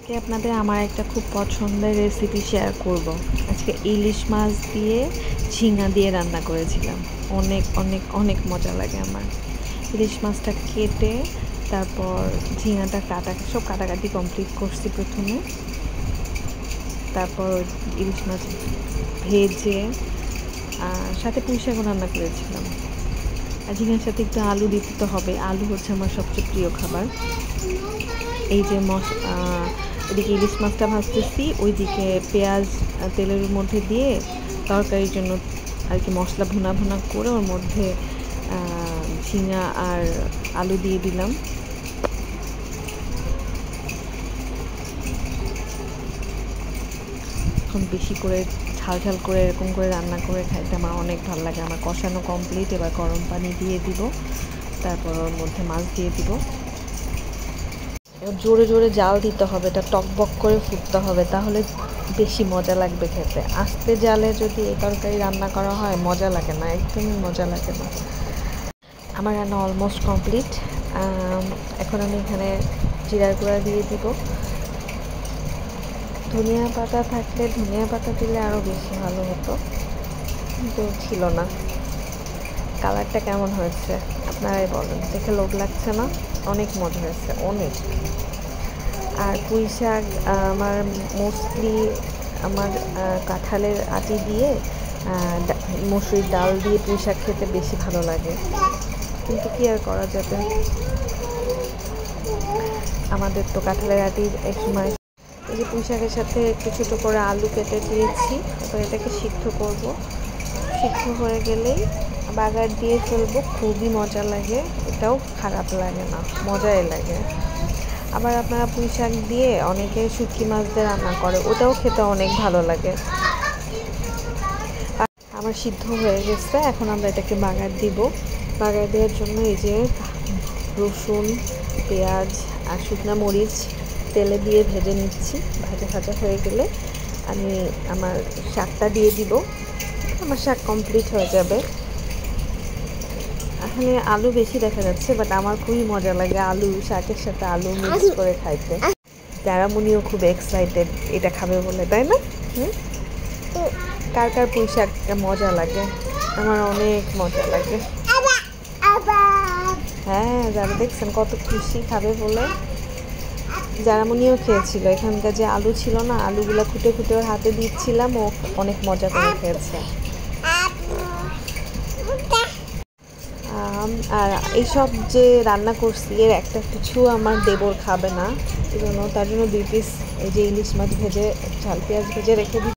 আজকে আপনাদের আমার একটা খুব পছন্দের রেসিপি শেয়ার করব। আজকে ইলিশ মাছ দিয়ে ঝিঙা দিয়ে রান্না করেছিলাম। অনেক অনেক অনেক মজা লাগে আমার। ইলিশ মাছটা কেটে তারপর ঝিঙাটা সব কাটাকাটি কমপ্লিট করছি প্রথমে। তারপর ইলিশ মাছ ভেজে সাথে পুঁই শাকও রান্না করেছিলাম। আর ঝিঙার সাথে একটু আলু দিতে তো হবে। আলু হচ্ছে আমার সবচেয়ে প্রিয় খাবার। এই যে এদিকে ইলিশ মাছটা ভাজতেছি, ওইদিকে পেঁয়াজ তেলের মধ্যে দিয়ে তরকারির জন্য আর কি মশলা ভুনা ভুনা করে ওর মধ্যে ঝিঙা আর আলু দিয়ে দিলাম। এখন বেশি করে ঝাল ঝাল করে এরকম করে রান্না করে খাইতে আমার অনেক ভালো লাগে। আমার কষানো কমপ্লিট। এবার গরম পানি দিয়ে দিব, তারপর ওর মধ্যে মাছ দিয়ে দিব। জোরে জোরে জাল দিতে হবে, এটা টকবক করে ফুটতে হবে, তাহলে বেশি মজা লাগবে খেতে। আস্তে জালে যদি এই তরকারি রান্না করা হয় মজা লাগে না, একদমই মজা লাগে না। আমার রান্না অলমোস্ট কমপ্লিট। এখন আমি এখানে জিরার গুঁড়া দিয়ে দিব। ধনিয়া পাতা থাকলে ধনিয়া পাতা দিলে আরও বেশি ভালো হতো, কিন্তু ছিল না। কালারটা কেমন হয়েছে আপনারাই বলেন, দেখে লোভ লাগছে না? অনেক মজা হয়েছে, অনেক। আর পুঁই শাক আমার মোস্টলি আমার কাঁঠালের আটি দিয়ে মসুরির ডাল দিয়ে পুঁই শাক খেতে বেশি ভালো লাগে, কিন্তু কি আর করা যাবে, আমাদের তো কাঁঠালের আটির এক সময়। এই যে পুঁই শাকের সাথে একটু ছোটো করে আলু কেটে দিয়েছি, এবার এটাকে সিদ্ধ করব। সিদ্ধ হয়ে গেলেই বাগার দিয়ে ফেলবো, খুবই মজা লাগে। এটাও খারাপ লাগে না, মজাই লাগে। আবার আপনারা পুঁই শাক দিয়ে অনেকে শুটকি মাছ দিয়ে রান্না করে, ওটাও খেতে অনেক ভালো লাগে। আমার সিদ্ধ হয়ে গেছে, এখন আমরা এটাকে বাগার দিব। বাগার দেওয়ার জন্য এই যে রসুন, পেঁয়াজ আর শুকনো মরিচ তেলে দিয়ে ভেজে নিচ্ছি। ভাজা হয়ে গেলে আমি আমার শাকটা দিয়ে দিব। আমার শাক কমপ্লিট হয়ে যাবে। এখানে আলু বেশি দেখা যাচ্ছে, বাট আমার খুবই মজা লাগে আলু শাকের সাথে আলু মিক্স করে খাইতে। যারামুনিও খুব এক্সাইটেড এটা খাবে বলে, তাই না? কার কার পুঁই শাকটা মজা লাগে? আমার অনেক মজা লাগে। হ্যাঁ, যারা দেখছেন কত খুশি খাবে বলে। যারামুনিও খেয়েছিল। এখানকার যে আলু ছিল না, আলুগুলো খুঁটে খুঁটে ওর হাতে দিচ্ছিলাম, ও অনেক মজা করে খেয়েছে। আর এইসব যে রান্না করছি এর একটা কিছু আমার দেবর খাবে না, তার জন্য 2 পিস এই যে ইলিশ মাছ ভেজে ঝাল পেঁয়াজ ভেজে রেখে দিই।